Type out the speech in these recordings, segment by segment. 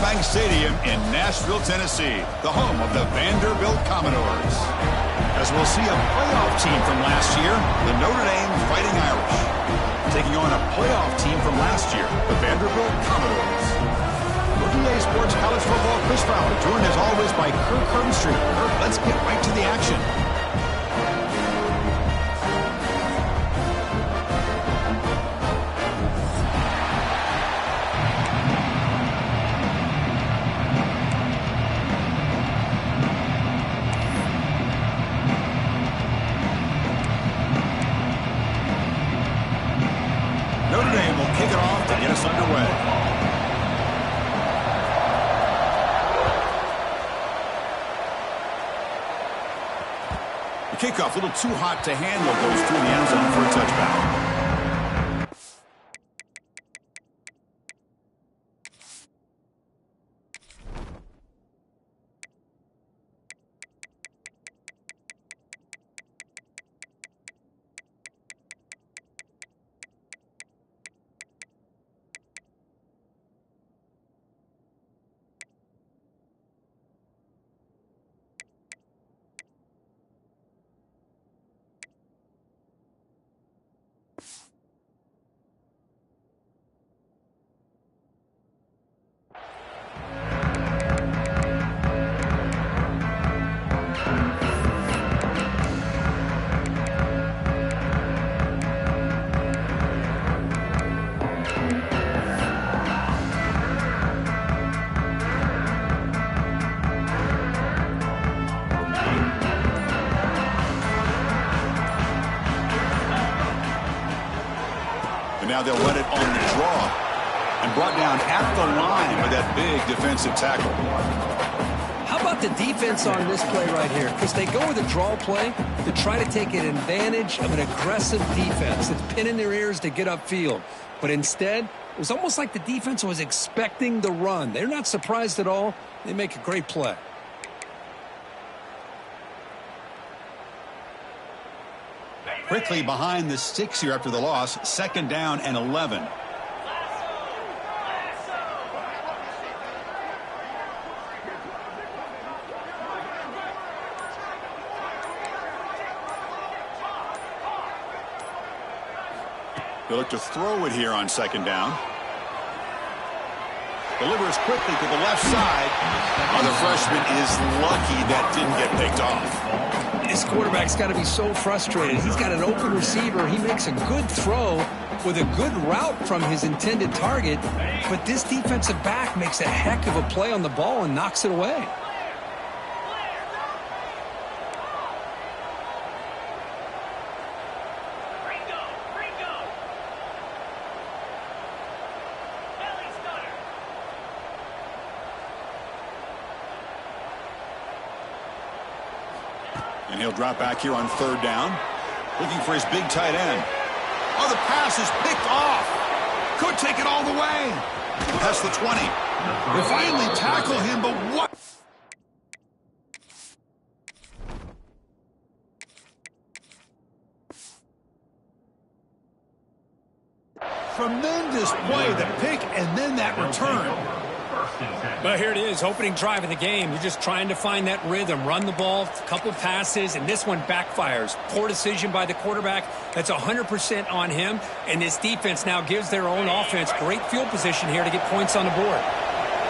Bank Stadium in Nashville, Tennessee, the home of the Vanderbilt Commodores. As we'll see a playoff team from last year, the Notre Dame Fighting Irish, taking on a playoff team from last year, the Vanderbilt Commodores. For EA Sports College Football, Chris Fowler, joined as always by Kirk Herbstreit. Kirk, let's get right to the action. Notre Dame will kick it off to get us underway. The kickoff, a little too hot to handle, goes through the end zone for a touchback. And now they'll run it on the draw. And brought down at the line by that big defensive tackle. How about the defense on this play right here? Because they go with a draw play to try to take an advantage of an aggressive defense that's pinning their ears to get upfield. But instead, it was almost like the defense was expecting the run. They're not surprised at all. They make a great play. Quickly behind the sticks here after the loss. 2nd down and 11. They look to throw it here on 2nd down. Delivers quickly to the left side. Oh, the freshman is lucky that didn't get picked off. This quarterback's got to be so frustrated. He's got an open receiver. He makes a good throw with a good route from his intended target. But this defensive back makes a heck of a play on the ball and knocks it away. And he'll drop back here on 3rd down. Looking for his big tight end. Oh, the pass is picked off. Could take it all the way. Past the 20. They finally tackle him, but what? Tremendous play, the pick, and then that return. But here it is, opening drive of the game. You're just trying to find that rhythm, run the ball, a couple passes, and this one backfires. Poor decision by the quarterback. That's 100% on him, and this defense now gives their own offense great field position here to get points on the board.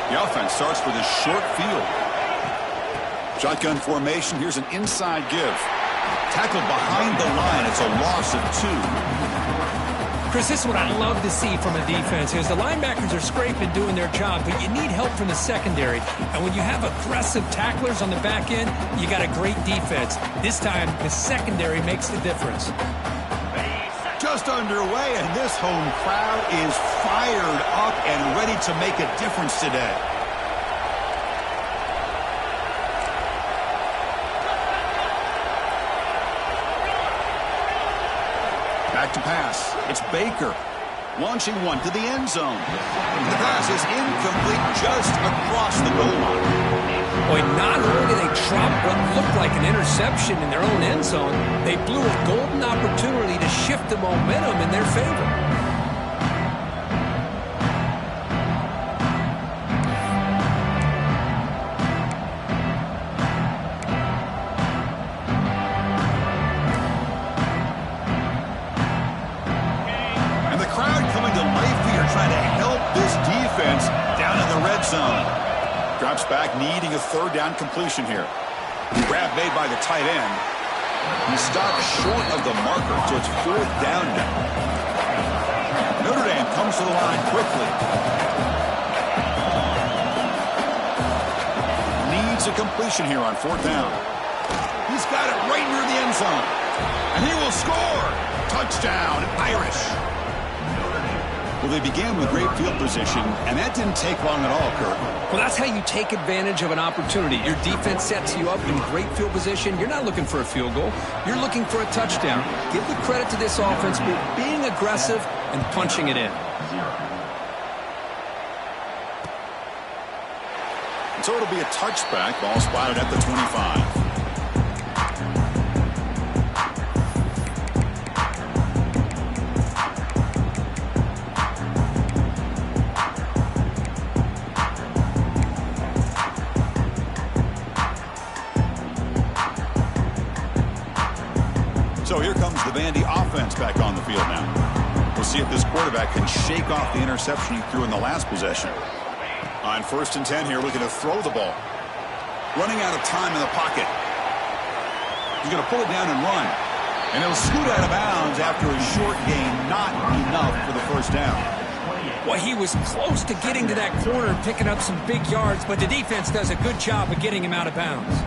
The offense starts with a short field. Shotgun formation. Here's an inside give. Tackled behind the line. It's a loss of 2. Chris, this is what I love to see from a defense is the linebackers are scraping doing their job, but you need help from the secondary. And when you have aggressive tacklers on the back end, you got a great defense. This time, the secondary makes the difference. Just underway, and this home crowd is fired up and ready to make a difference today. Back to pass. It's Baker. Launching one to the end zone. The pass is incomplete just across the goal line. Boy, not only did they drop what looked like an interception in their own end zone, they blew a golden opportunity to shift the momentum in their favor. Drops back, needing a third down completion here. Grab made by the tight end. He stopped short of the marker, so it's fourth down now. Notre Dame comes to the line quickly. Needs a completion here on fourth down. He's got it right near the end zone. And he will score. Touchdown, Irish. Well, they began with great field position, and that didn't take long at all, Kurt. Well, that's how you take advantage of an opportunity. Your defense sets you up in great field position. You're not looking for a field goal. You're looking for a touchdown. Give the credit to this offense for being aggressive and punching it in. And so it'll be a touchback. Ball spotted at the 25. So here comes the Vandy offense back on the field now. We'll see if this quarterback can shake off the interception he threw in the last possession. On 1st and 10 here, looking to throw the ball. Running out of time in the pocket. He's going to pull it down and run. And he'll scoot out of bounds after a short gain. Not enough for the first down. Well, he was close to getting to that corner and picking up some big yards, but the defense does a good job of getting him out of bounds.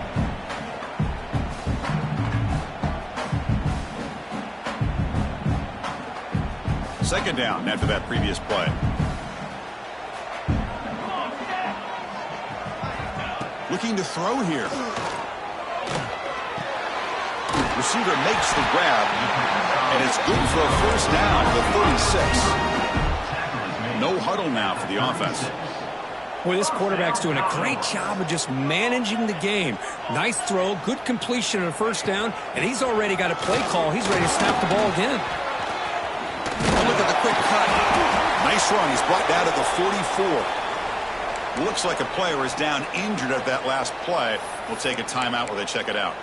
Second down after that previous play. Looking to throw here. Receiver makes the grab, and it's good for a first down to the 36. No huddle now for the offense. Boy, this quarterback's doing a great job of just managing the game. Nice throw, good completion on a first down, and he's already got a play call. He's ready to snap the ball again. Look at the quick cut. Nice run. He's brought down to the 44. Looks like a player is down injured at that last play. We'll take a timeout while they check it out.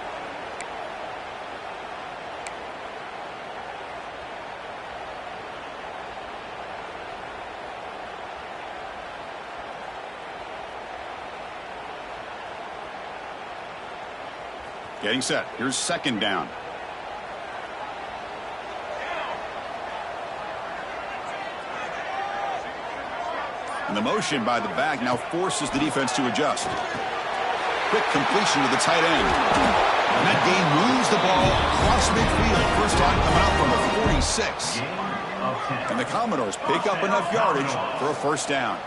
Getting set. Here's second down. And the motion by the back now forces the defense to adjust. Quick completion to the tight end. And that gain moves the ball across midfield. First time coming up from the 46. And the Commodores pick up enough yardage for a first down.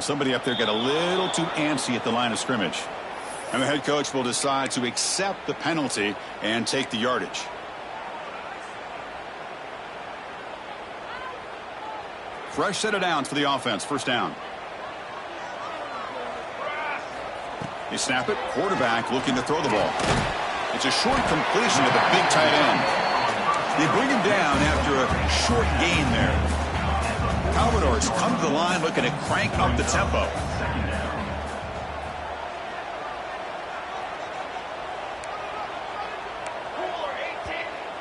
Somebody up there got a little too antsy at the line of scrimmage. And the head coach will decide to accept the penalty and take the yardage. Fresh set of downs for the offense. First down. They snap it. Quarterback looking to throw the ball. It's a short completion to the big tight end. They bring him down after a short gain there. Commodores come to the line looking to crank up the tempo.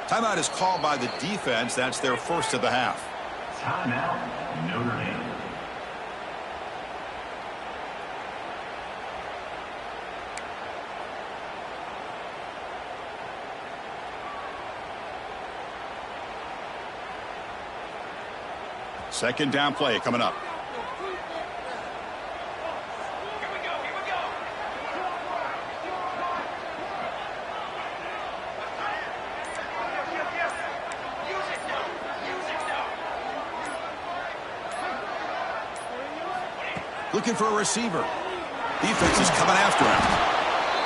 Timeout is called by the defense. That's their first of the half. Timeout, Notre Dame. Second down play coming up. Looking for a receiver. Defense is coming after him.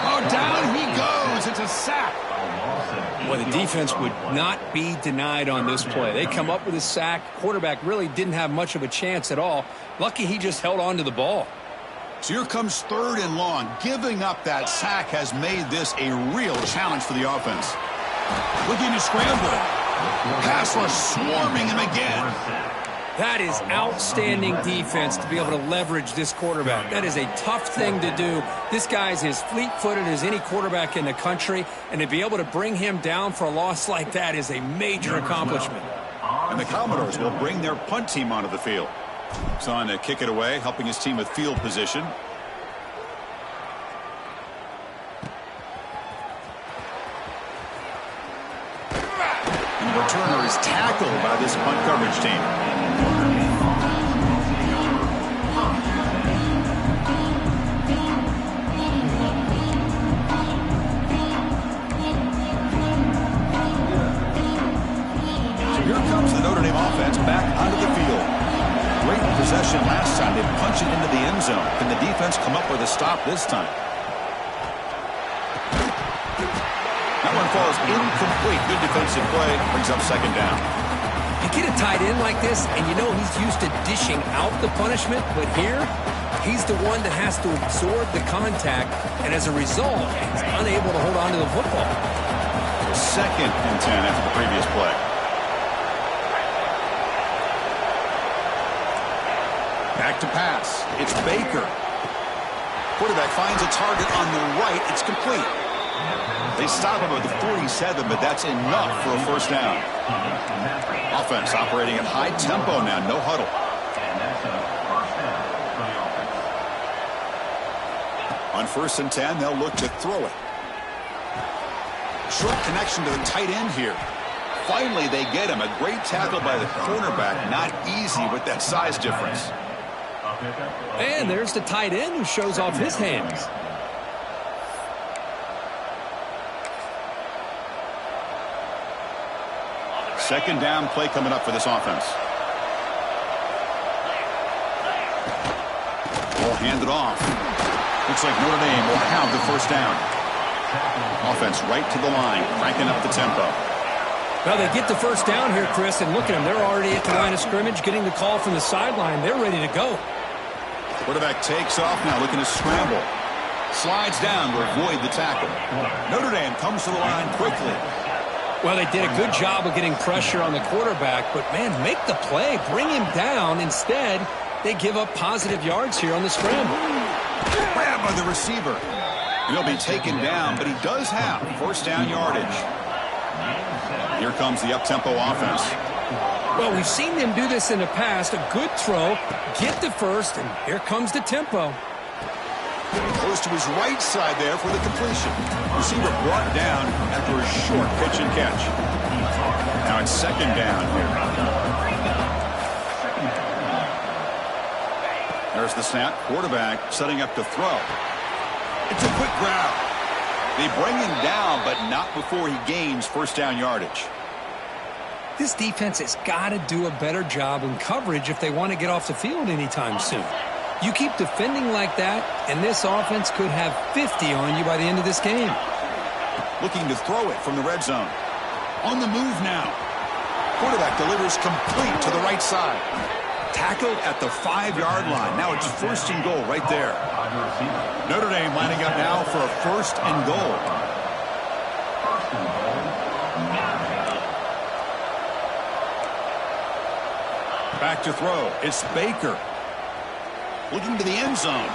Oh, down he goes. It's a sack. Well, the defense would not be denied on this play. They come up with a sack. Quarterback really didn't have much of a chance at all. Lucky he just held on to the ball. So here comes third and long. Giving up that sack has made this a real challenge for the offense. Looking to scramble. Pass rush swarming him again. That is outstanding defense to be able to leverage this quarterback. That is a tough thing to do. This guy's as fleet-footed as any quarterback in the country, and to be able to bring him down for a loss like that is a major accomplishment. And the Commodores will bring their punt team onto the field. He's on to kick it away, helping his team with field position. And the returner is tackled by this punt coverage team. Offense back onto the field. Great possession last time. They punch it into the end zone. Can the defense come up with a stop this time? That one falls incomplete. Good defensive play. Brings up second down. You get a tight end like this, and you know he's used to dishing out the punishment, but here, he's the one that has to absorb the contact, and as a result, he's unable to hold on to the football. Second and 10 after the previous play. Back to pass. It's Baker. Quarterback finds a target on the right. It's complete. They stop him at the 47, but that's enough for a first down. Offense operating at high tempo now. No huddle. On first and 10, they'll look to throw it. Short connection to the tight end here. Finally, they get him. A great tackle by the cornerback. Not easy with that size difference. And there's the tight end who shows off his hands. Second down play coming up for this offense. Ball handed off. Looks like Notre Dame will have the first down. Offense right to the line, cranking up the tempo. Well, they get the first down here, Chris, and look at them. They're already at the line of scrimmage, getting the call from the sideline. They're ready to go. Quarterback takes off now, looking to scramble. Slides down to avoid the tackle. Notre Dame comes to the line quickly. Well, they did a good job of getting pressure on the quarterback, but, man, make the play. Bring him down. Instead, they give up positive yards here on the scramble. Grab by the receiver. He'll be taken down, but he does have first down yardage. Here comes the up-tempo offense. Well, we've seen them do this in the past. A good throw, get the first, and here comes the tempo. Close to his right side there for the completion. Receiver brought down after a short pitch and catch. Now it's second down here. There's the snap. Quarterback setting up to throw. It's a quick grab. They bring him down, but not before he gains first down yardage. This defense has got to do a better job in coverage if they want to get off the field anytime soon. You keep defending like that, and this offense could have 50 on you by the end of this game. Looking to throw it from the red zone. On the move now. Quarterback delivers complete to the right side. Tackled at the 5-yard line. Now it's first and goal right there. Notre Dame lining up now for a first and goal. Back to throw. It's Baker. Looking to the end zone.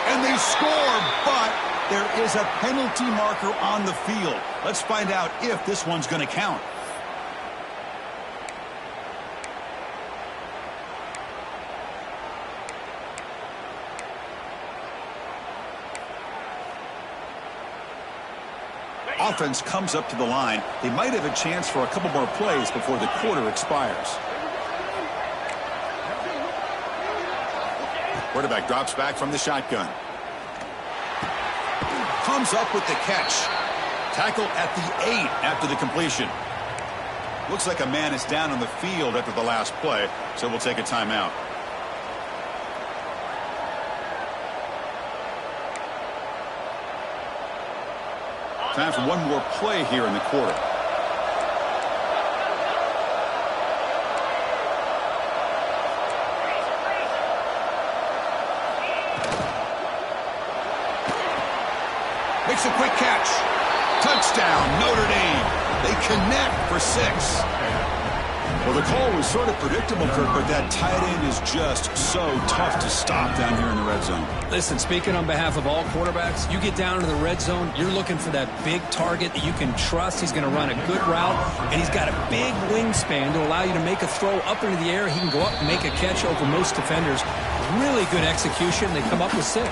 And they score, but there is a penalty marker on the field. Let's find out if this one's going to count. Offense comes up to the line. They might have a chance for a couple more plays before the quarter expires. Quarterback drops back from the shotgun. Comes up with the catch. Tackle at the 8 after the completion. Looks like a man is down on the field after the last play, so we'll take a timeout. Time for one more play here in the quarter. Makes a quick catch. Touchdown, Notre Dame. They connect for 6. Well, the call was sort of predictable, Kirk, but that tight end is just so tough to stop down here in the red zone. Listen, speaking on behalf of all quarterbacks, you get down into the red zone, you're looking for that big target that you can trust. He's going to run a good route, and he's got a big wingspan to allow you to make a throw up into the air. He can go up and make a catch over most defenders. Really good execution. They come up with 6.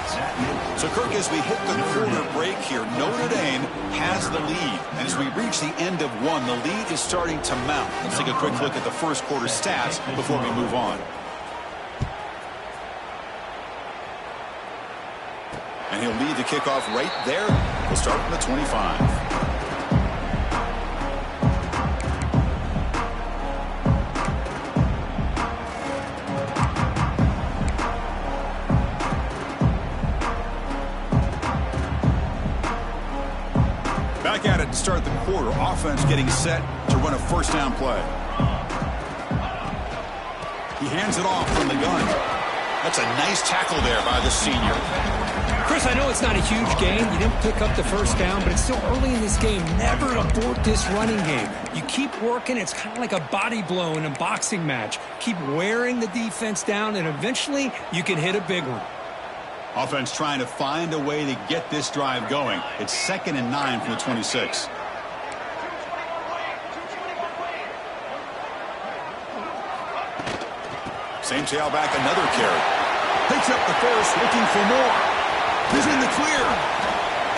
So, Kirk, as we hit the quarter break here, Notre Dame has the lead. And as we reach the end of one, the lead is starting to mount. Let's take a quick look at the first quarter stats before we move on. And he'll lead the kickoff right there. We'll start from the 25. Back at it to start the quarter. Offense getting set to run a first down play. He hands it off from the gun. That's a nice tackle there by the senior. Chris, I know it's not a huge gain. You didn't pick up the first down, but it's still early in this game. Never abort this running game. You keep working. It's kind of like a body blow in a boxing match. Keep wearing the defense down, and eventually you can hit a big one. Offense trying to find a way to get this drive going. It's 2nd and 9 from the 26. Same tailback, another carry. Picks up the first, looking for more. He's in the clear.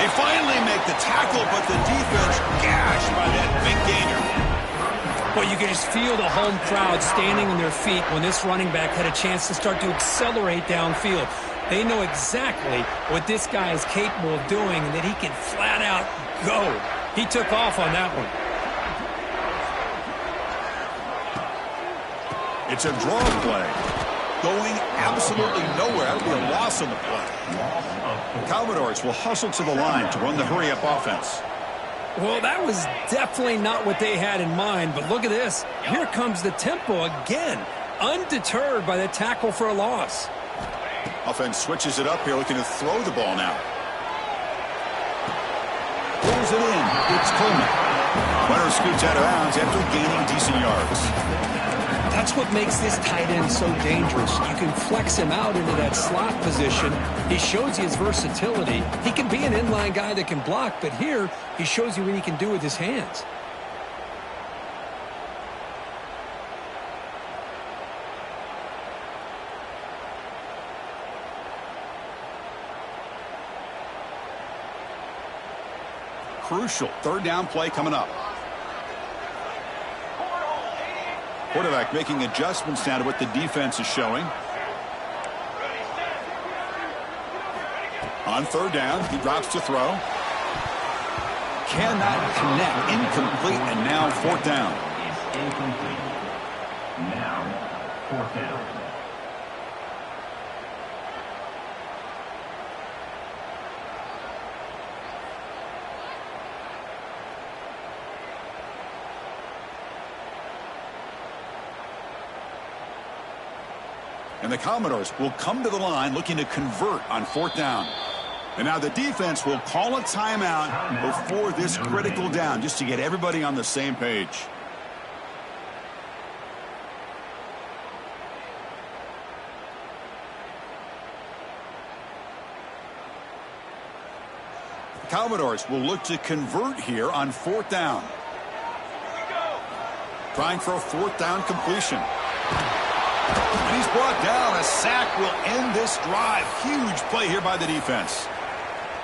They finally make the tackle, but the defense gashed by that big gainer. But you can just feel the home crowd standing on their feet when this running back had a chance to start to accelerate downfield. They know exactly what this guy is capable of doing and that he can flat out go. He took off on that one. It's a draw play. Going absolutely nowhere. That would be a loss on the play. The Commodores will hustle to the line to run the hurry-up offense. Well, that was definitely not what they had in mind, but look at this. Here comes the tempo again, undeterred by the tackle for a loss. Offense switches it up here, looking to throw the ball now. Pulls it in. It's Coleman. Runner scoots out of bounds after gaining decent yards. That's what makes this tight end so dangerous. You can flex him out into that slot position. He shows you his versatility. He can be an inline guy that can block, but here he shows you what he can do with his hands. Crucial 3rd down play coming up. Quarterback making adjustments now to what the defense is showing. On 3rd down, he drops to throw. Cannot connect. Incomplete, and now 4th down. Is incomplete. Now 4th down. And the Commodores will come to the line looking to convert on 4th down. And now the defense will call a timeout before this critical down, just to get everybody on the same page. The Commodores will look to convert here on 4th down. Trying for a 4th down completion. And he's brought down. A sack will end this drive. Huge play here by the defense.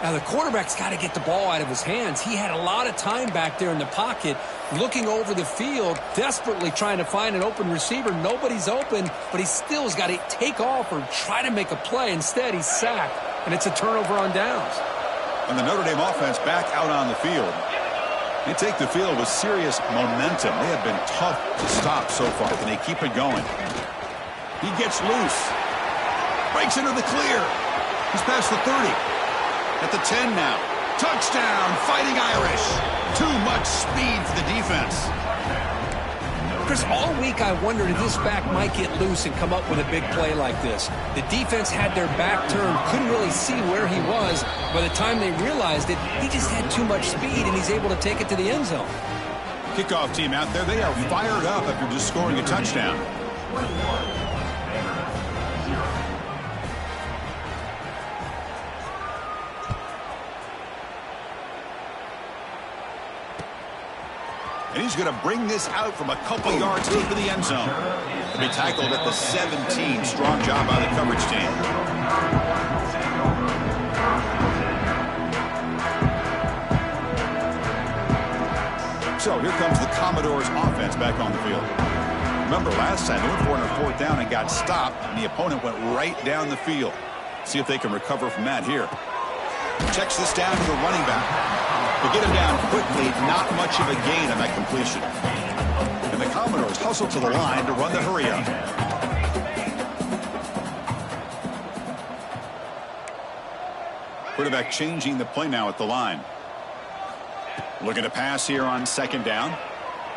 Now, the quarterback's got to get the ball out of his hands. He had a lot of time back there in the pocket, looking over the field, desperately trying to find an open receiver. Nobody's open, but he still has got to take off or try to make a play. Instead, he's sacked, and it's a turnover on downs. And the Notre Dame offense back out on the field. They take the field with serious momentum. They have been tough to stop so far, and they keep it going. He gets loose. Breaks into the clear. He's past the 30. At the 10 now. Touchdown, Fighting Irish. Too much speed for the defense. Chris, all week I wondered if this back might get loose and come up with a big play like this. The defense had their back turned, couldn't really see where he was. By the time they realized it, he just had too much speed, and he's able to take it to the end zone. Kickoff team out there, they are fired up after just scoring a touchdown. And he's going to bring this out from a couple yards into the end zone. To be tackled at the 17. Strong job by the coverage team. So here comes the Commodores offense back on the field. Remember last time they went for it on 4th down and got stopped, and the opponent went right down the field. See if they can recover from that here. Checks this down to the running back. But get him down quickly, not much of a gain on that completion. And the Commodores hustle to the line to run the hurry up. Quarterback changing the play now at the line. Looking to pass here on 2nd down.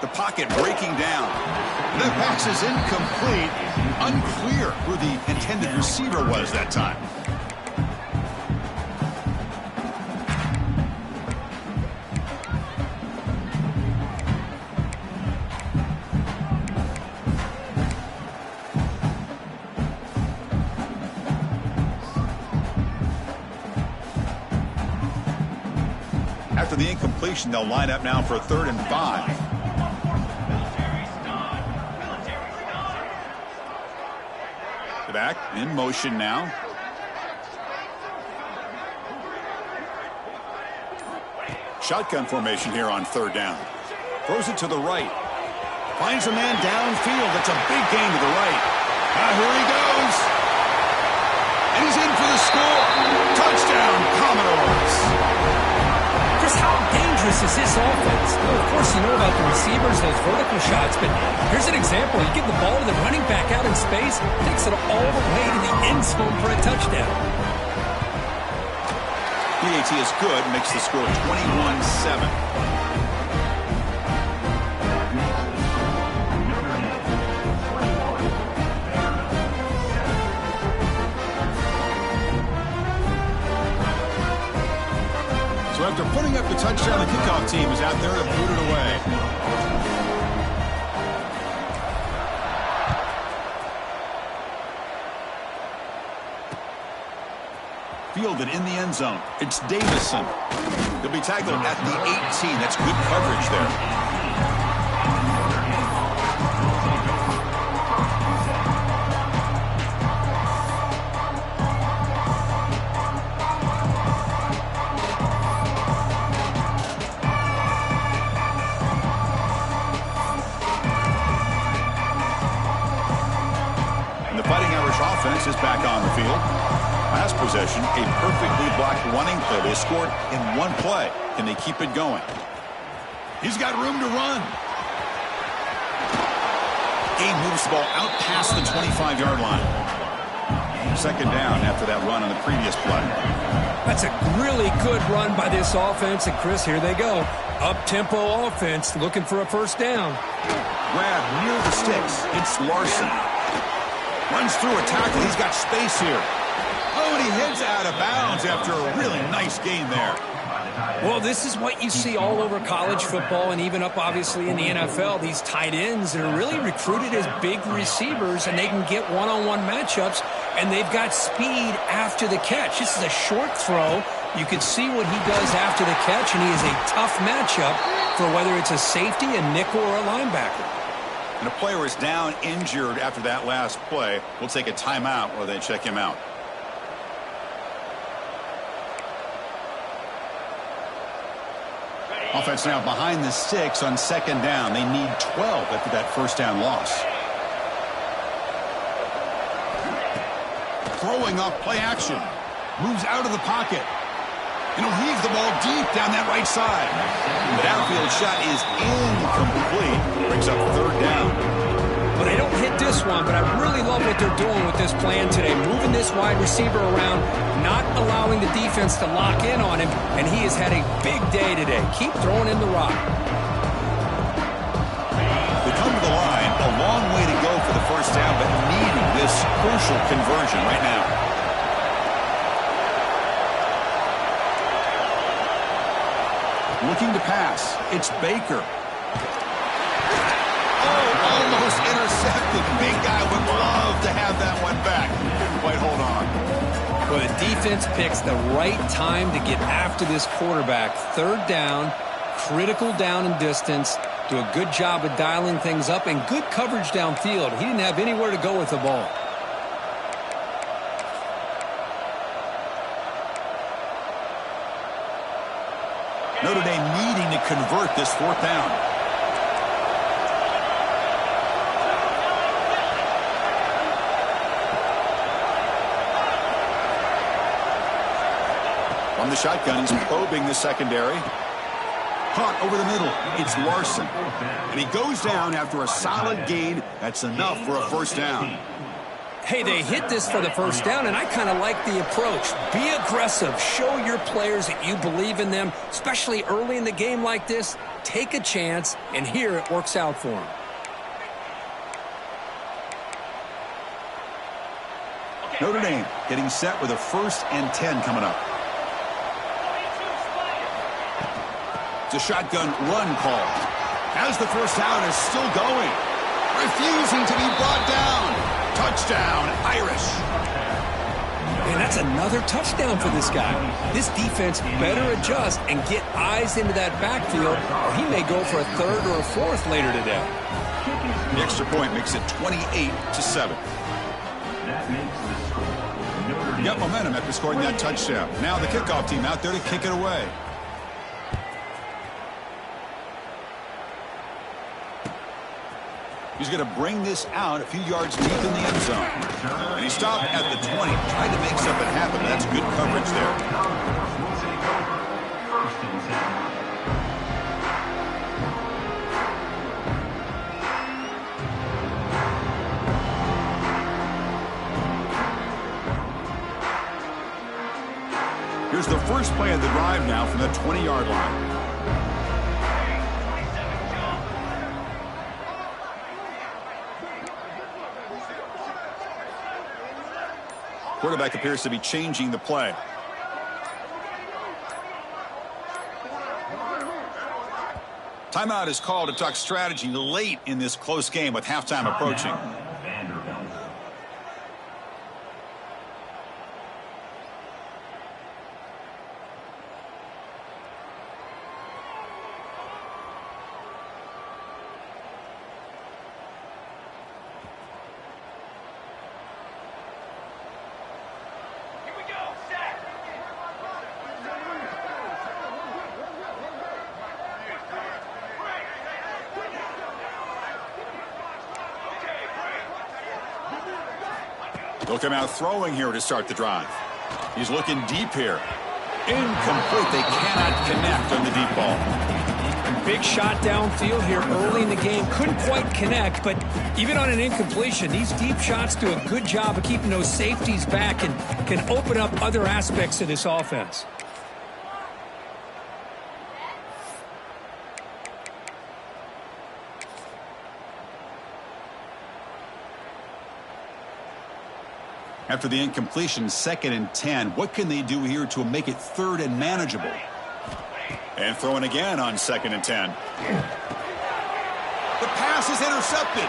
The pocket breaking down. The pass is incomplete. Unclear who the intended receiver was that time. After the incompletion, they'll line up now for 3rd and 5. The back in motion now. Shotgun formation here on 3rd down. Throws it to the right. Finds a man downfield. That's a big gain to the right. Here he goes. And he's in for the score. Touchdown, Commodores. Chris, how dangerous is this offense? Well, of course, you know about the receivers, those vertical shots, but here's an example. You give the ball to the running back out in space, takes it all the way to the end zone for a touchdown. PAT is good, makes the score 21-7. So after putting up the touchdown, the kickoff team is out there to boot it away. Fielded in the end zone. It's Davison. He'll be tackled at the 18. That's good coverage there. Offense is back on the field. Last possession, a perfectly blocked running play. They scored in one play. Can they keep it going? He's got room to run. Game moves the ball out past the 25-yard line. 2nd down after that run on the previous play. That's a really good run by this offense. And, Chris, here they go. Up-tempo offense looking for a 1st down. Grab near the sticks. It's Larson. Runs through a tackle. He's got space here. Oh, and he heads out of bounds after a really nice gain there. Well, this is what you see all over college football and even up, obviously, in the NFL. These tight ends that are really recruited as big receivers, and they can get one-on-one matchups, and they've got speed after the catch. This is a short throw. You can see what he does after the catch, and he is a tough matchup for whether it's a safety, a nickel, or a linebacker. And a player is down injured after that last play. We'll take a timeout while they check him out. Offense now behind the 6 on 2nd down. They need 12 after that 1st down loss. Throwing off play action. Moves out of the pocket. And he'll heave the ball deep down that right side. The downfield shot is incomplete. Brings up 3rd down. Well, they don't hit this one, but I really love what they're doing with this plan today. Moving this wide receiver around, not allowing the defense to lock in on him, and he has had a big day today. Keep throwing in the rock. They come to the line, a long way to go for the 1st down, but needing this crucial conversion right now. Looking to pass. It's Baker. intercepted. Big guy would love to have that one back. Couldn't quite hold on. Well, the defense picks the right time to get after this quarterback. Third down, critical down and distance. Do a good job of dialing things up and good coverage downfield. He didn't have anywhere to go with the ball. Notre Dame needing to convert this fourth down. From the shotgun, he's probing the secondary. Caught over the middle. It's Larson. And he goes down after a solid gain. That's enough for a first down. Hey, they hit this for the first down, and I kind of like the approach. Be aggressive. Show your players that you believe in them, especially early in the game like this. Take a chance, and here it works out for them. Notre Dame getting set with a 1st and 10 coming up. It's a shotgun run call. As the first down is still going. Refusing to be brought down. Touchdown, Irish. And that's another touchdown for this guy. This defense better adjust and get eyes into that backfield, or he may go for a 3rd or a 4th later today. The extra point makes it 28-7. That makes the score. Got momentum after scoring that touchdown. Now the kickoff team out there to kick it away. He's going to bring this out a few yards deep in the end zone. And he stopped at the 20, tried to make something happen. That's good coverage there. First and 10. Here's the first play of the drive now from the 20-yard line. Quarterback appears to be changing the play. Timeout is called to talk strategy late in this close game with halftime approaching. They'll come out throwing here to start the drive. He's looking deep here. Incomplete. They cannot connect on the deep ball. Big shot downfield here early in the game. Couldn't quite connect, but even on an incompletion, these deep shots do a good job of keeping those safeties back and can open up other aspects of this offense. After the incompletion, 2nd and 10. What can they do here to make it 3rd and manageable? And throwing again on 2nd and 10. The pass is intercepted.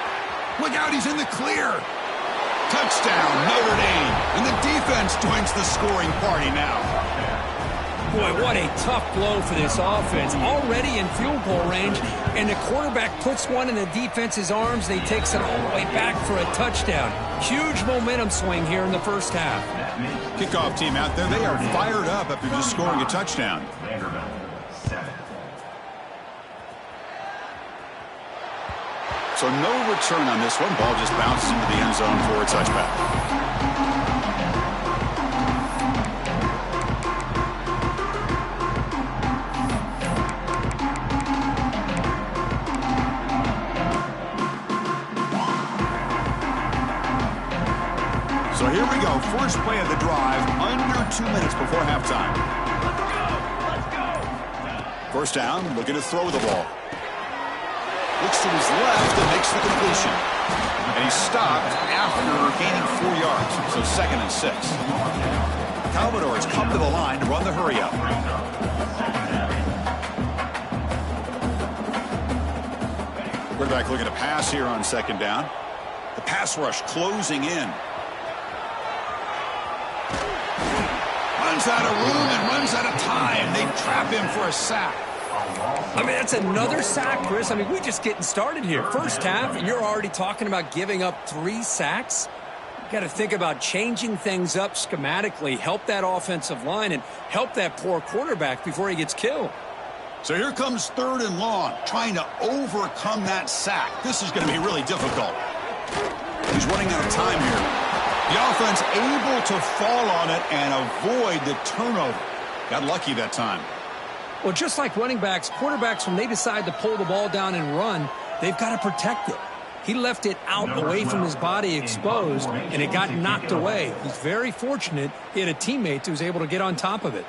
Look out, he's in the clear. Touchdown, Notre Dame. And the defense joins the scoring party now. Boy, what a tough blow for this offense. Already in field goal range, and the quarterback puts one in the defense's arms, and he takes it all the way back for a touchdown. Huge momentum swing here in the first half. Kickoff team out there, they are fired up after just scoring a touchdown. So no return on this one. Ball just bounces into the end zone for a touchback. So here we go. First play of the drive, under 2 minutes before halftime. First down, looking to throw the ball. Looks to his left and makes the completion. And he's stopped after gaining 4 yards. So 2nd and 6. Commodores come to the line to run the hurry up. Quarterback looking to pass here on 2nd down. The pass rush closing in. Runs out of room and runs out of time. They trap him for a sack. I mean, that's another sack, Chris. I mean, we're just getting started here. First half, and you're already talking about giving up 3 sacks. You got to think about changing things up schematically, help that offensive line, and help that poor quarterback before he gets killed. So here comes 3rd and long, trying to overcome that sack. This is going to be really difficult. He's running out of time here. The offense able to fall on it and avoid the turnover. Got lucky that time. Well, just like running backs, quarterbacks, when they decide to pull the ball down and run, they've got to protect it. He left it out away from his body exposed, and it got knocked away. He's very fortunate he had a teammate who was able to get on top of it.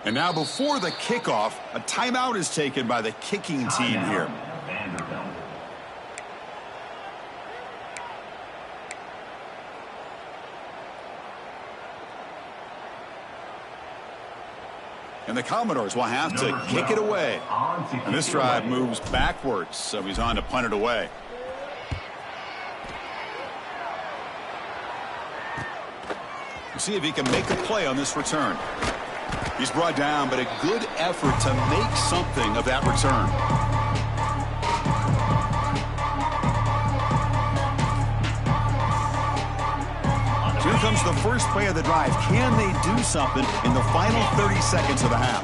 And now before the kickoff, a timeout is taken by the kicking team here. And the Commodores will have to kick it away. And this drive moves backwards, so he's on to punt it away. We'll see if he can make a play on this return. He's brought down, but a good effort to make something of that return. Here comes the first play of the drive. Can they do something in the final 30 seconds of the half?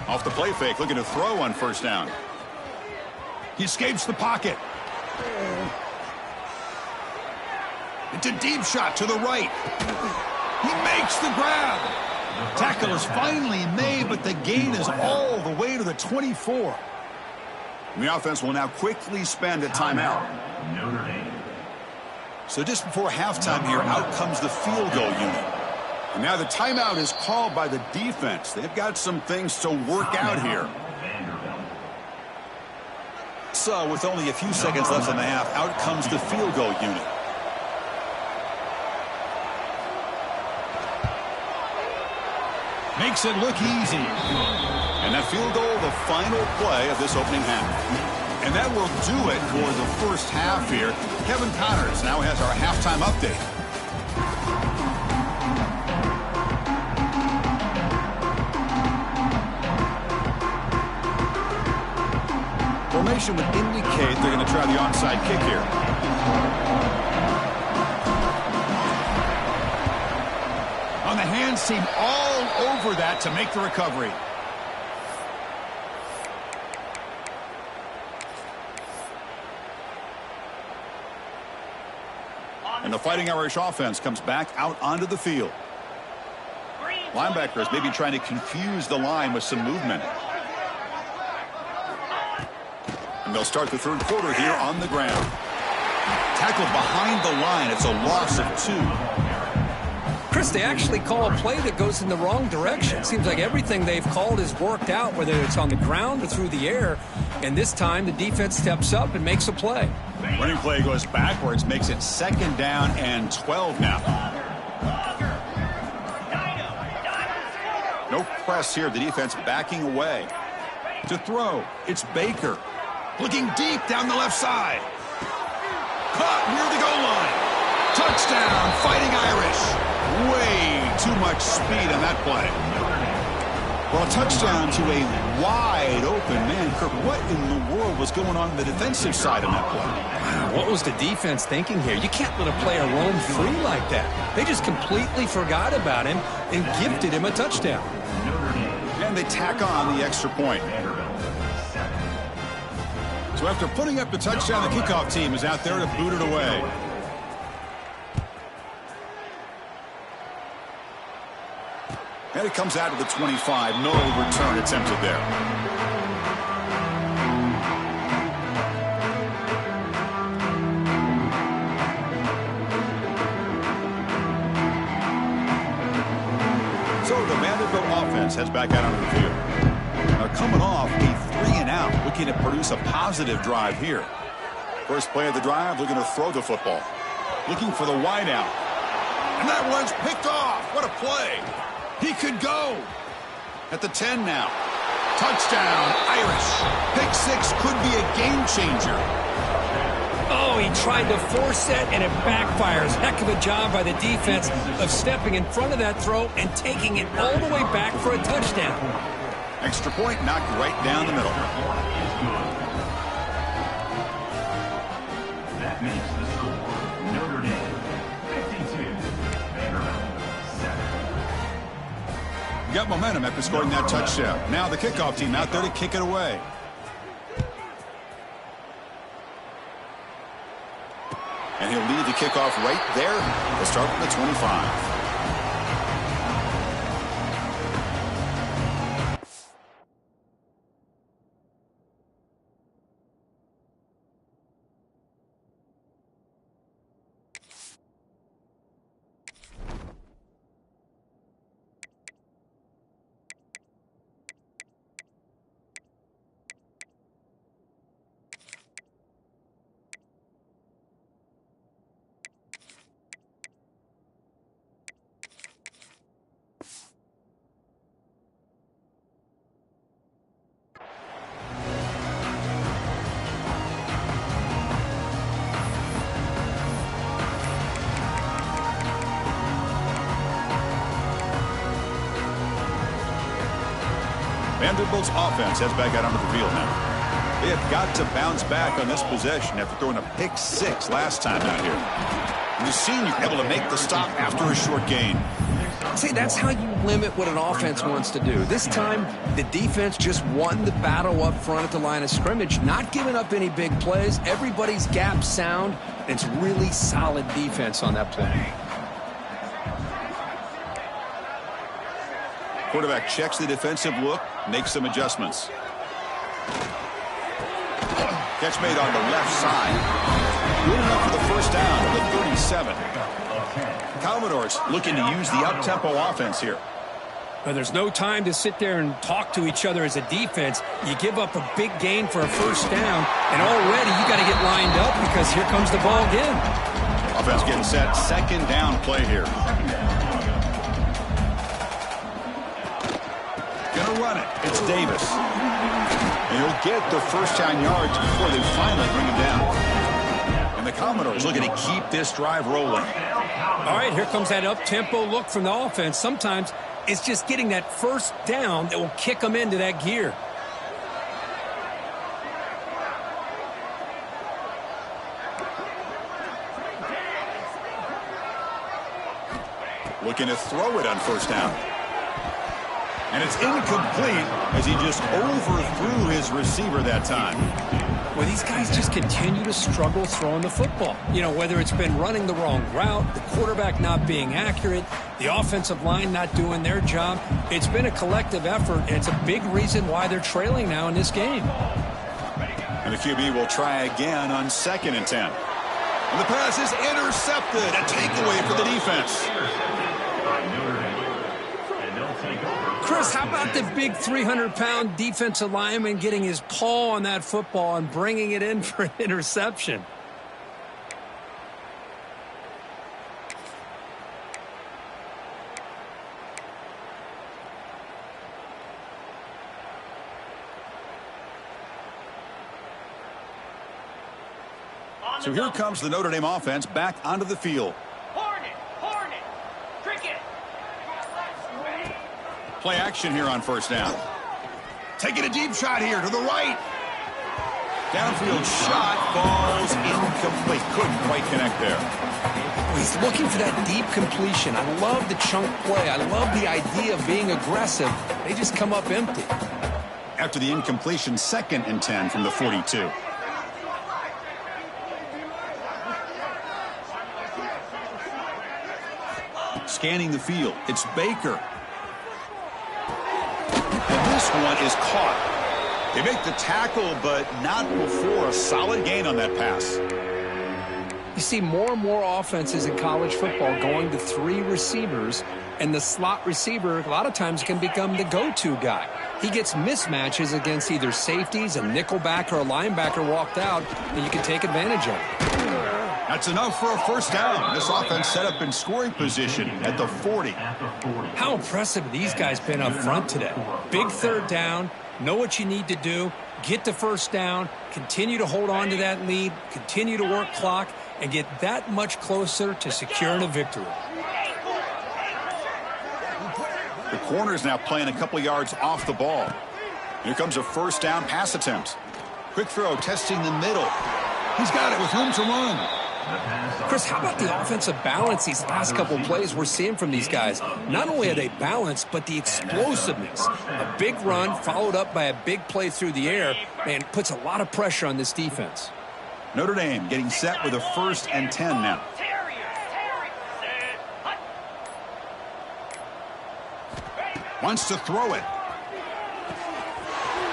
Off the play fake, looking to throw on 1st down. He escapes the pocket. It's a deep shot to the right. He makes the grab. Tackle is finally made, but the gain is all the way to the 24. And the offense will now quickly spend a timeout. So just before halftime here, out comes the field goal unit. And now the timeout is called by the defense. They've got some things to work out here. So with only a few seconds left in the half, out comes the field goal unit. Makes it look easy. And that field goal, the final play of this opening half. And that will do it for the first half here. Kevin Connors now has our halftime update. Formation would indicate they're going to try the onside kick here. On the hands team, all over that to make the recovery. And the Fighting Irish offense comes back out onto the field. Linebackers maybe trying to confuse the line with some movement. And they'll start the 3rd quarter here on the ground. Tackled behind the line. It's a loss of 2. Chris, they actually call a play that goes in the wrong direction. Seems like everything they've called has worked out, whether it's on the ground or through the air. And this time, the defense steps up and makes a play. Running play goes backwards, makes it 2nd down and 12 now. No press here. The defense backing away. To throw, it's Baker. Looking deep down the left side. Caught near the goal line. Touchdown, Fighting Irish. Way too much speed on that play. Well, a touchdown to a wide open man. Kirk, what in the world was going on the defensive side on that play? What was the defense thinking here? You can't let a player roam free like that. They just completely forgot about him and gifted him a touchdown. And they tack on the extra point. So after putting up the touchdown, the kickoff team is out there to boot it away. And it comes out of the 25. No return attempted there. So the Vanderbilt offense heads back out onto the field. They're coming off a 3-and-out, looking to produce a positive drive here. First play of the drive, looking to throw the football. Looking for the wide out. And that one's picked off. What a play. He could go. At the 10 now. Touchdown, Irish. Pick six could be a game changer. Oh, he tried to force it, and it backfires. Heck of a job by the defense of stepping in front of that throw and taking it all the way back for a touchdown. Extra point knocked right down the middle. That makes the score Notre Dame 52, Vanderbilt 7. Got momentum after scoring that touchdown. Now the kickoff team out there to kick it away. And he'll lead the kickoff right there. We'll start from the 25. Vanderbilt's offense heads back out onto the field now. They have got to bounce back on this possession after throwing a pick six last time out here. And the senior able to make the stop after a short gain. See, that's how you limit what an offense wants to do. This time, the defense just won the battle up front at the line of scrimmage, not giving up any big plays. Everybody's gap sound, and it's really solid defense on that play. Quarterback checks the defensive look, makes some adjustments. Catch made on the left side. Good enough for the first down at the 37. Commodores looking to use the up-tempo offense here. But there's no time to sit there and talk to each other as a defense. You give up a big gain for a first down, and already you got to get lined up because here comes the ball again. Offense getting set. Second down play here. Gonna run it. It's Davis. And he'll get the first down yards before they finally bring him down. And the Commodores looking to keep this drive rolling. All right, here comes that up-tempo look from the offense. Sometimes it's just getting that first down that will kick them into that gear. Looking to throw it on first down. And it's incomplete as he just overthrew his receiver that time. Well, these guys just continue to struggle throwing the football. You know, whether it's been running the wrong route, the quarterback not being accurate, the offensive line not doing their job. It's been a collective effort, and it's a big reason why they're trailing now in this game. And the QB will try again on 2nd and 10. And the pass is intercepted. A takeaway for the defense. Chris, how about the big 300-pound defensive lineman getting his paw on that football and bringing it in for an interception? So here comes the Notre Dame offense back onto the field. Hornet, cricket. Play action here on first down. Taking a deep shot here to the right. Downfield shot falls incomplete. Couldn't quite connect there. He's looking for that deep completion. I love the chunk play. I love the idea of being aggressive. They just come up empty. After the incompletion, 2nd and 10 from the 42. Scanning the field. It's Baker. And this one is caught. They make the tackle, but not before a solid gain on that pass. You see more and more offenses in college football going to 3 receivers, and the slot receiver a lot of times can become the go-to guy. He gets mismatches against either safeties, a nickelback, or a linebacker walked out, and you can take advantage of it. That's enough for a first down. This offense set up in scoring position at the 40. How impressive have these guys been up front today? Big third down, know what you need to do, get the first down, continue to hold on to that lead, continue to work clock, and get that much closer to securing a victory. The corner's now playing a couple yards off the ball. Here comes a first down pass attempt. Quick throw, testing the middle. He's got it with room to run. Chris, how about the offensive balance these last couple plays we're seeing from these guys? Not only are they balanced, but the explosiveness. A big run followed up by a big play through the air, man, puts a lot of pressure on this defense. Notre Dame getting set with a 1st and 10 now. Wants to throw it.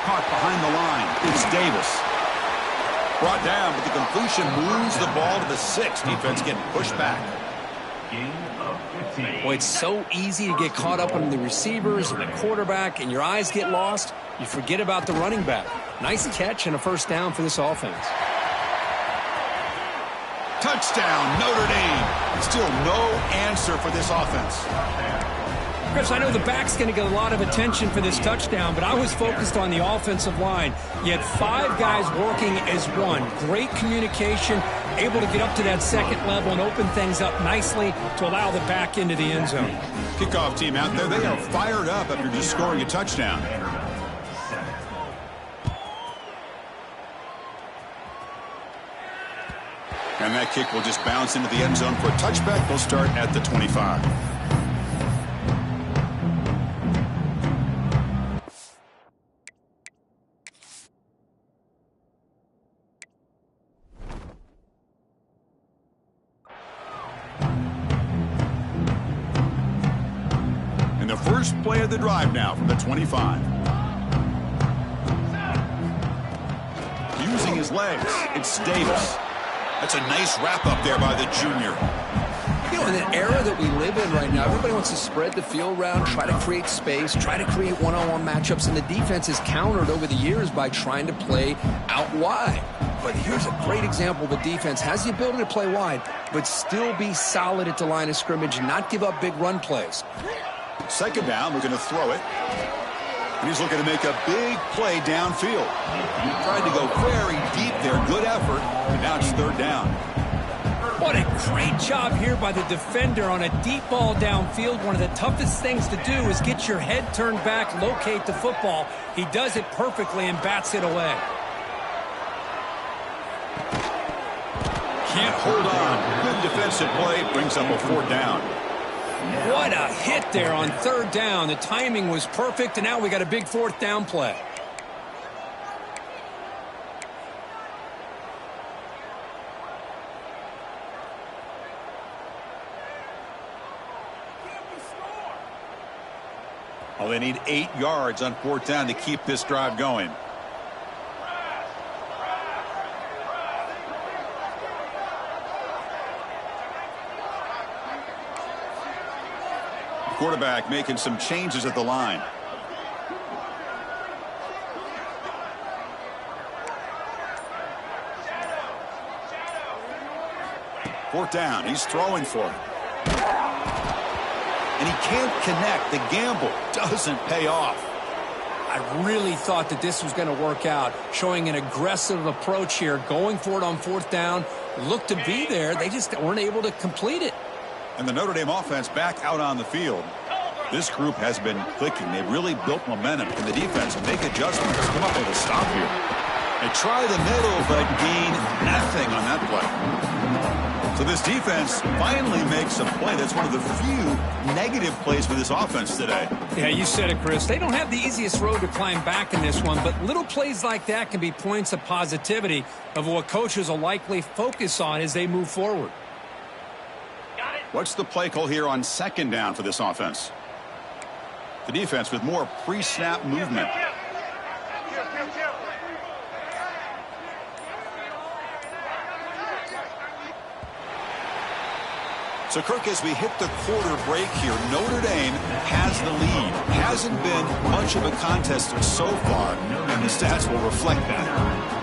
Caught behind the line. It's Davis. Brought down, but the completion moves the ball to the 6. Defense getting pushed back. Boy, it's so easy to get caught up on the receivers and the quarterback, and your eyes get lost. You forget about the running back. Nice catch and a first down for this offense. Touchdown, Notre Dame. Still no answer for this offense. Chris, I know the back's going to get a lot of attention for this touchdown, but I was focused on the offensive line. You had 5 guys working as one. Great communication, able to get up to that second level and open things up nicely to allow the back into the end zone. Kickoff team out there, they are fired up after just scoring a touchdown. And that kick will just bounce into the end zone for a touchback. They'll start at the 25. And the first play of the drive now from the 25. Using his legs, it's Davis. That's a nice wrap up there by the junior. You know, in the era that we live in right now, everybody wants to spread the field around, try to create space, try to create one-on-one matchups, and the defense is countered over the years by trying to play out wide. But here's a great example of a defense has the ability to play wide, but still be solid at the line of scrimmage and not give up big run plays. Second down, we're going to throw it. And he's looking to make a big play downfield. He tried to go very deep there. Good effort. And now it's third down. What a great job here by the defender on a deep ball downfield. One of the toughest things to do is get your head turned back, locate the football. He does it perfectly and bats it away. Can't hold on. Good defensive play. Brings up a fourth down. What a hit there on third down. The timing was perfect, and now we got a big fourth down play. Oh, they need 8 yards on fourth down to keep this drive going. Quarterback making some changes at the line. Fourth down. He's throwing for it. And he can't connect. The gamble doesn't pay off. I really thought that this was going to work out, showing an aggressive approach here, going for it on fourth down. Looked to be there. They just weren't able to complete it. And the Notre Dame offense back out on the field. This group has been clicking. They've really built momentum in the defense and make adjustments. Come up with a stop here. They try the middle, but gain nothing on that play. So this defense finally makes a play. That's one of the few negative plays for this offense today. Yeah, you said it, Chris. They don't have the easiest road to climb back in this one, but little plays like that can be points of positivity of what coaches will likely focus on as they move forward. What's the play call here on second down for this offense? The defense with more pre-snap movement. So, Kirk, as we hit the quarter break here, Notre Dame has the lead. Hasn't been much of a contest so far, and the stats will reflect that.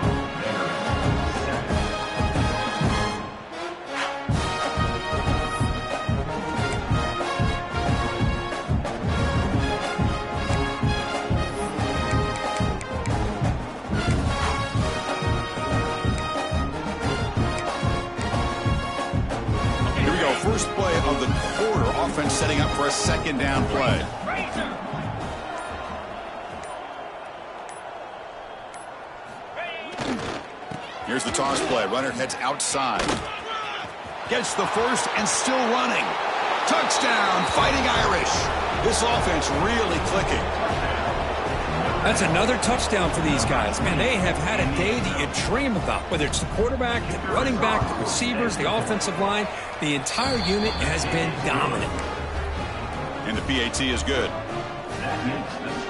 First play of the quarter, offense setting up for a second down play. Here's the toss play. Runner heads outside. Gets the first and still running. Touchdown, Fighting Irish. This offense really clicking. That's another touchdown for these guys. Man, they have had a day that you dream about, whether it's the quarterback, the running back, the receivers, the offensive line. The entire unit has been dominant. And the PAT is good.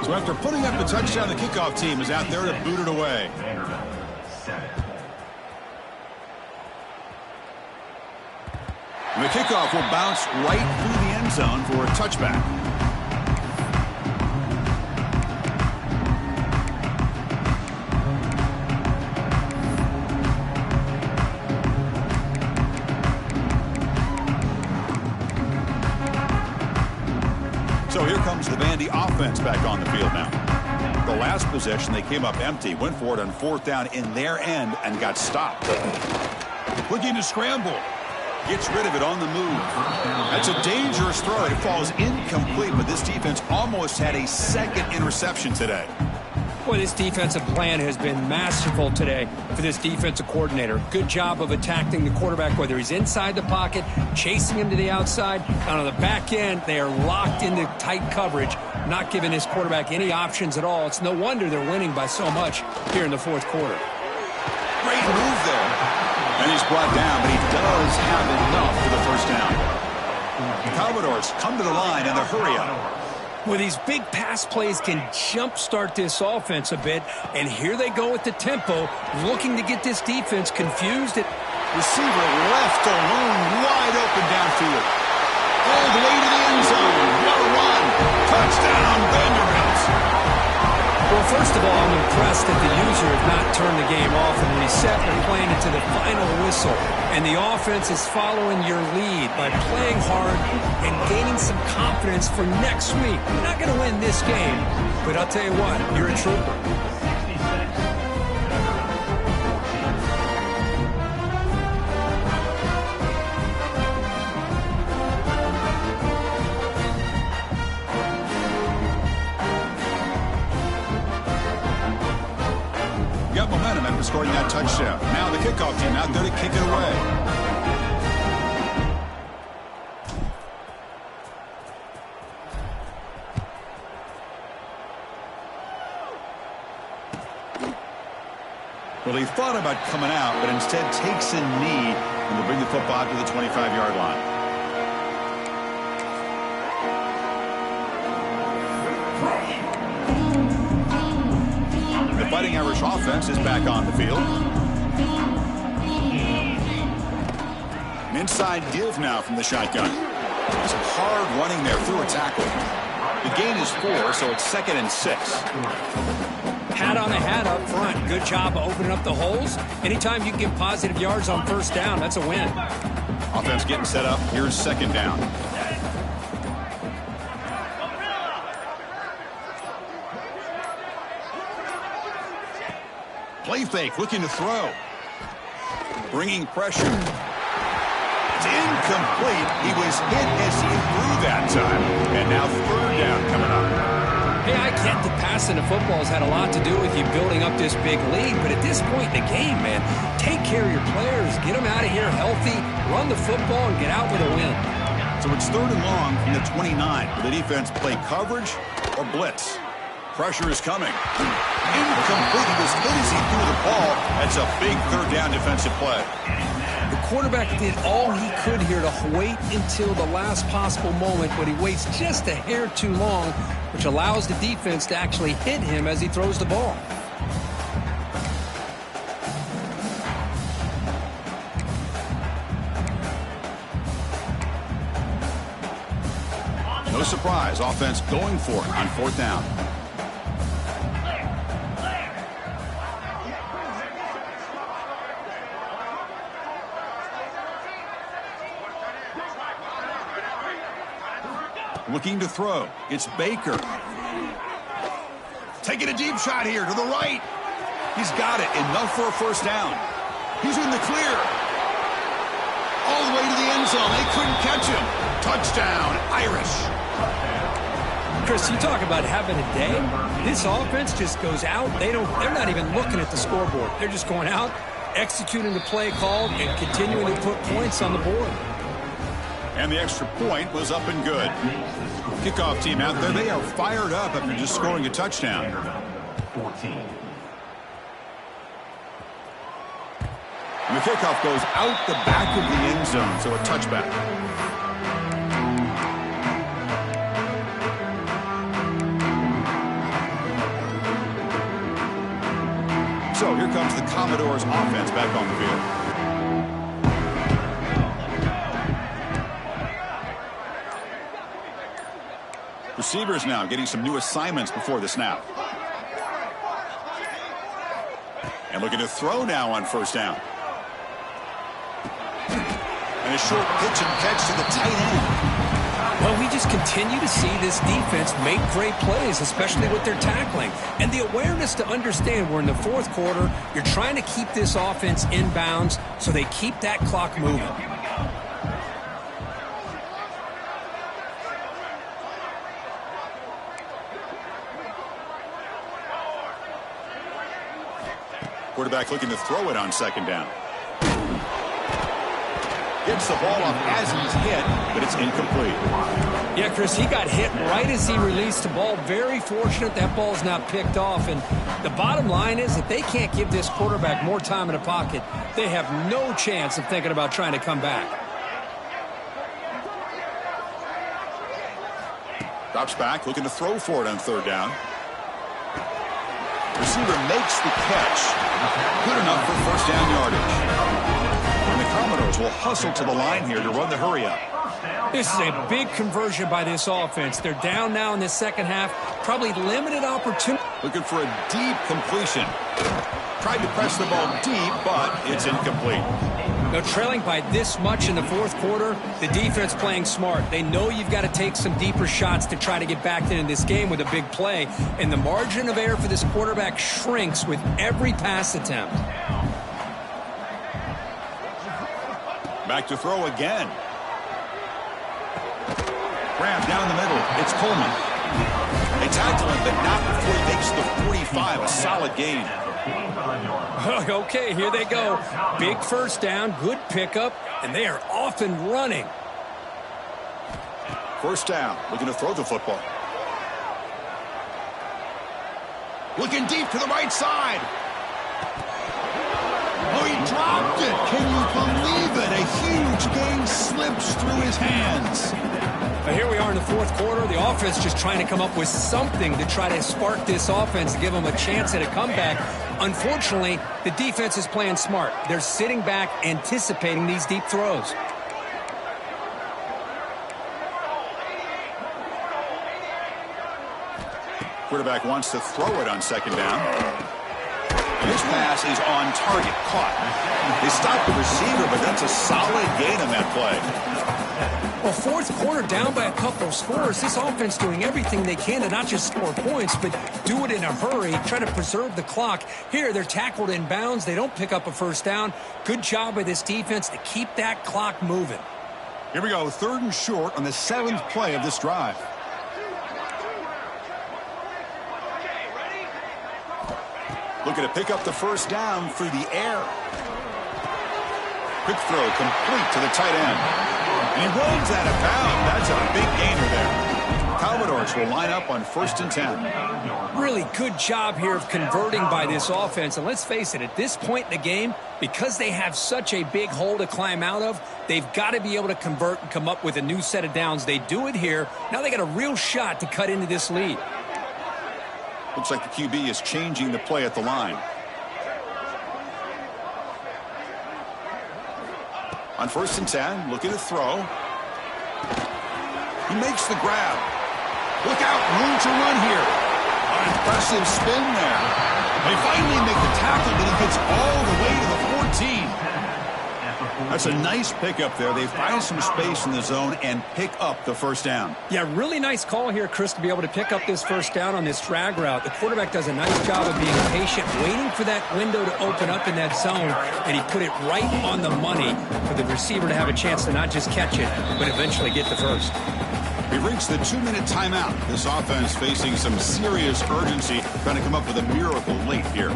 So after putting up the touchdown, the kickoff team is out there to boot it away. And the kickoff will bounce right through the end zone for a touchback. So here comes the Vandy offense back on the field now. The last possession, they came up empty, went for it on fourth down in their end and got stopped. Looking to scramble. Gets rid of it on the move. That's a dangerous throw. It falls incomplete, but this defense almost had a second interception today. Boy, this defensive plan has been masterful today for this defensive coordinator. Good job of attacking the quarterback, whether he's inside the pocket, chasing him to the outside. And on the back end, they are locked into tight coverage, not giving his quarterback any options at all. It's no wonder they're winning by so much here in the fourth quarter. Great move there. And he's brought down, but he does have enough for the first down. The Commodores come to the line in the hurry-up. Well, these big pass plays can jumpstart this offense a bit, and here they go with the tempo, looking to get this defense confused. Receiver left alone, wide open downfield. All the way to the end zone. What a run. Touchdown, Vanderbilt. Well, first of all, I'm impressed that the user has not turned the game off and reset and playing it to the final whistle. And the offense is following your lead by playing hard and gaining some confidence for next week. You're not going to win this game, but I'll tell you what, you're a trooper. Got momentum after scoring that touchdown. Now the kickoff team out there to kick it away. Well, he thought about coming out, but instead takes a knee and will bring the football to the 25-yard line. The Fighting Irish offense is back on the field. An inside give now from the shotgun. Some hard running there through a tackle. The gain is 4, so it's 2nd and 6. Hat on a hat up front. Good job of opening up the holes. Anytime you can get positive yards on first down, that's a win. Offense getting set up. Here's 2nd down. Play fake, looking to throw. Bringing pressure. It's incomplete. He was hit as he threw that time. And now 3rd down coming up. Hey, I get the passing of football has had a lot to do with you building up this big lead, but at this point in the game, man, take care of your players. Get them out of here healthy, run the football, and get out with a win. So it's 3rd and long from the 29. Will the defense play coverage or blitz? Pressure is coming. Incomplete. He was hit as he threw the ball. That's a big 3rd down defensive play. The quarterback did all he could here to wait until the last possible moment, but he waits just a hair too long, which allows the defense to actually hit him as he throws the ball. No surprise, offense going for it on 4th down. Looking to throw. It's Baker. Taking a deep shot here to the right. He's got it. Enough for a 1st down. He's in the clear. All the way to the end zone. They couldn't catch him. Touchdown, Irish. Chris, you talk about having a day. This offense just goes out. They're not even looking at the scoreboard. They're just going out, executing the play called, and continuing to put points on the board. And the extra point was up and good. Kickoff team out there, they are fired up after just scoring a touchdown. 14. And the kickoff goes out the back of the end zone, so a touchback. So here comes the Commodores offense back on the field. Receivers now getting some new assignments before the snap. And looking to throw now on 1st down. And a short pitch and catch to the tight end. Well, we just continue to see this defense make great plays, especially with their tackling. And the awareness to understand we're in the 4th quarter, you're trying to keep this offense in bounds so they keep that clock moving. Quarterback looking to throw it on 2nd down. Gets the ball off as he's hit, but it's incomplete. Yeah, Chris, he got hit right as he released the ball. Very fortunate that ball's not picked off. And the bottom line is that they can't give this quarterback more time in the pocket. They have no chance of thinking about trying to come back. Drops back, looking to throw for it on 3rd down. Receiver makes the catch. Good enough for 1st down yardage. And the Commodores will hustle to the line here to run the hurry up. This is a big conversion by this offense. They're down now in the 2nd half. Probably limited opportunity. Looking for a deep completion. Tried to press the ball deep, but it's incomplete. Now, trailing by this much in the 4th quarter, the defense playing smart. They know you've got to take some deeper shots to try to get back into this game with a big play. And the margin of error for this quarterback shrinks with every pass attempt. Back to throw again. Grab down the middle. It's Coleman. They tackle him, but not before he makes the 45. A solid gain. Okay, here they go. Big 1st down, good pickup, and they are off and running. 1st down, looking to throw the football. Looking deep to the right side. Oh, he dropped it. Can you believe it? A huge gain slips through his hands. But here we are in the 4th quarter. The offense just trying to come up with something to try to spark this offense, give them a chance at a comeback. Unfortunately, the defense is playing smart. They're sitting back, anticipating these deep throws. Quarterback wants to throw it on 2nd down. This pass is on target, caught. They stopped the receiver, but that's a solid gain on that play. Well, 4th quarter down by a couple of scores. This offense doing everything they can to not just score points, but do it in a hurry, try to preserve the clock. Here, they're tackled in bounds. They don't pick up a 1st down. Good job by this defense to keep that clock moving. Here we go, 3rd and short on the 7th play of this drive. Looking to pick up the 1st down through the air. Quick throw complete to the tight end. And he runs out of bounds. That's a big gainer there. Commodores will line up on 1st and 10. Really good job here of converting by this offense. And let's face it, at this point in the game, because they have such a big hole to climb out of, they've got to be able to convert and come up with a new set of downs. They do it here. Now they got a real shot to cut into this lead. Looks like the QB is changing the play at the line. On 1st and 10, looking to throw. He makes the grab. Look out, room to run here. An impressive spin there. They finally make the tackle, but he gets all the way to the 14. That's a nice pickup there. They find some space in the zone and pick up the first down. Yeah, really nice call here, Chris, to be able to pick up this first down on this drag route. The quarterback does a nice job of being patient, waiting for that window to open up in that zone, and he put it right on the money for the receiver to have a chance to not just catch it, but eventually get the first. We've reached the 2-minute timeout. This offense facing some serious urgency, trying to come up with a miracle late here.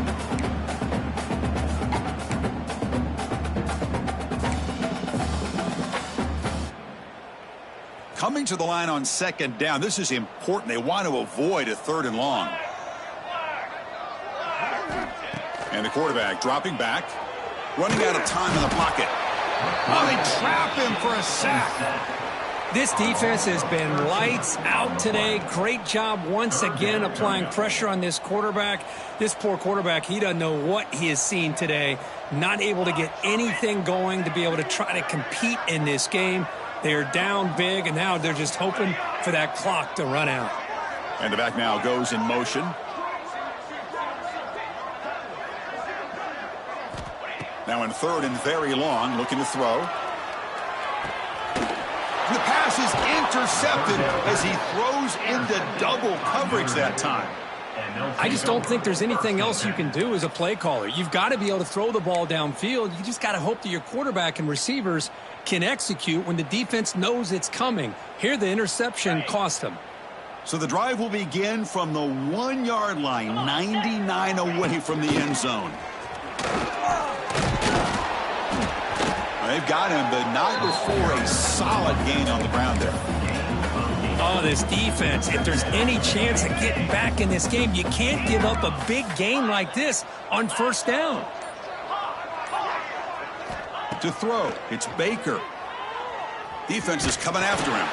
Coming to the line on second down. This is important. They want to avoid a 3rd and long. And the quarterback dropping back, running out of time in the pocket. Oh, they trap him for a sack. This defense has been lights out today. Great job once again applying pressure on this quarterback. This poor quarterback, he doesn't know what he has seen today. Not able to get anything going to be able to try to compete in this game. They're down big, and now they're just hoping for that clock to run out. And the back now goes in motion. Now in 3rd and very long, looking to throw. The pass is intercepted as he throws into double coverage that time. I just don't think there's anything else you can do as a play caller. You've got to be able to throw the ball downfield. You just got to hope that your quarterback and receivers can execute when the defense knows it's coming. Here, the interception cost them. So the drive will begin from the 1-yard line, 99 away from the end zone. They've got him, but not before a solid gain on the ground there. Oh, this defense, if there's any chance of getting back in this game, you can't give up a big game like this on first down. To throw, it's Baker. Defense is coming after him.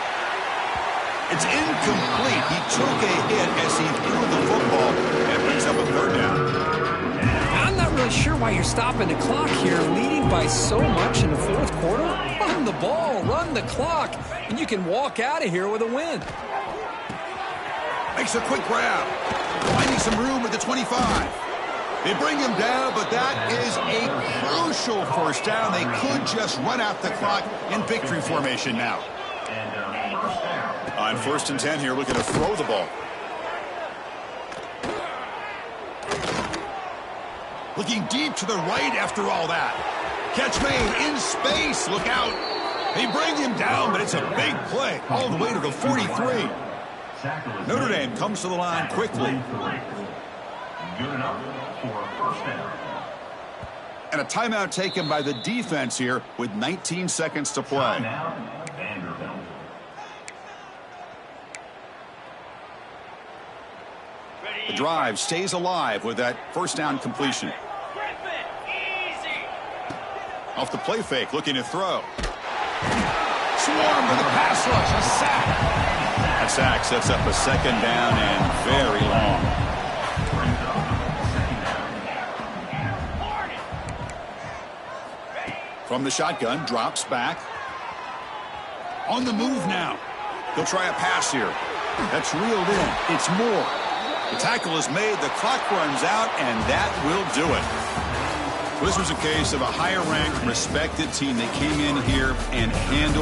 It's incomplete. He took a hit as he threw the football and brings up a 3rd down. I'm not really sure why you're stopping the clock here, leading by so much in the 4th quarter. Run the ball, run the clock, and you can walk out of here with a win. Makes a quick grab. Finding some room at the 25. They bring him down, but that is a crucial first down. They could just run out the clock in victory formation now. On 1st and 10 here, looking to throw the ball. Looking deep to the right after all that. Catch made in space. Look out. They bring him down, but it's a big play all the way to the 43. Notre Dame comes to the line quickly. Good enough for a first down. And a timeout taken by the defense here with 19 seconds to play. Now, Vanderbilt. The drive stays alive with that first down completion. Off the play fake, looking to throw. Swarm with the pass rush, a sack. That sack sets up a 2nd down and very long. From the shotgun, drops back. On the move now. They'll try a pass here. That's reeled in. It's more. The tackle is made, the clock runs out, and that will do it. This was a case of a higher-ranked, respected team that came in here and handled